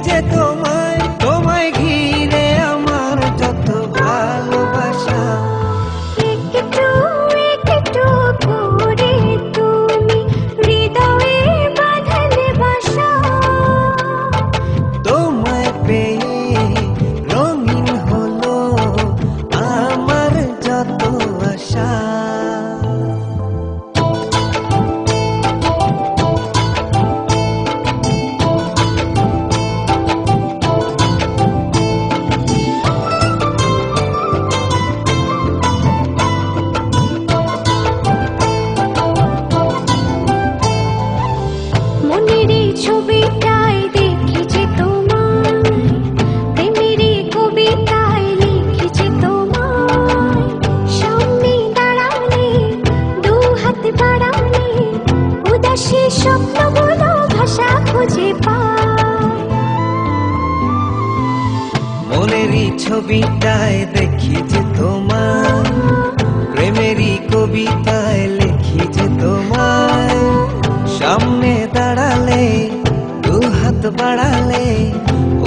যে তোমায়, তোমায় ঘিরে আমার যত ভালোবাসা। একটু একটু করে তুমি হৃদয়ে বাঁধলে বাসা। তোমায় পেয়ে রঙিন হলো আমার যত আশা। মনের এই ছবিটায় দেখেছি তোমায়, প্রেমের এই কবিতায় লিখেছি তোমায়। সামনে দাঁড়ালে, দু হাত বাড়ালে, উদাসী স্বপ্নগুলো ভাষা খুঁজে পায়। মনেরই ছবিটায় দেখি যে তোমার, প্রেমেরই কবিতায় লিখি যে তোমায়। সামনে দাঁড়ালে, দু হাত বাড়ালে,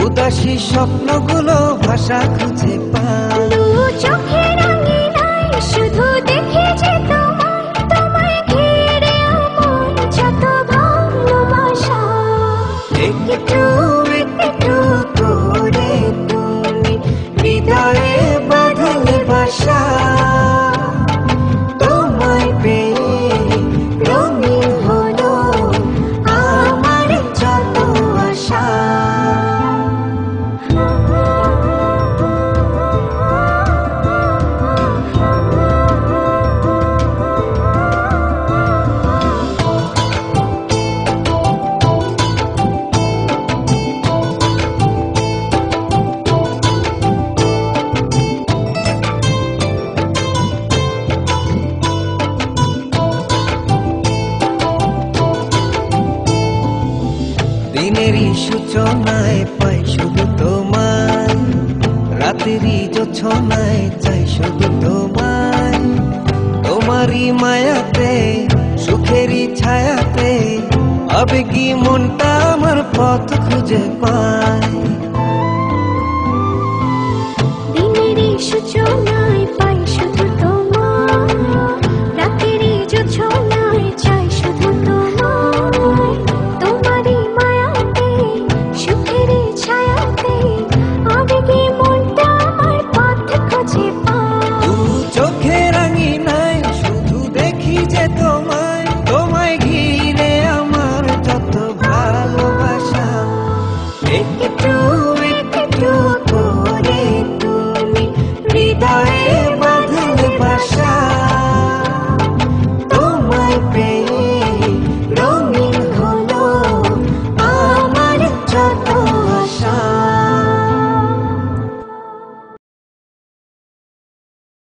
উদাসী স্বপ্নগুলো ভাষা খুঁজে পায়। দু চোখের আঙিনায় শুধু দেখেছি তোমায়, তোমায় ঘিরে আমার যত ভালোবাসা। একটু একটু করে তুমি হৃদয়ে বাঁধলে বাসা। তোমায় পেয়ে রঙিন হলো আমার যত আশা। দিনেরই সূচনায় পাই শুধু তোমায়, রাতেরই জোছনায় চাই শুধু তোমায়। তোমারই মায়াতে, সুখেরই ছায়াতে, আবেগী মনটা আমার পথ খুঁজে পায়।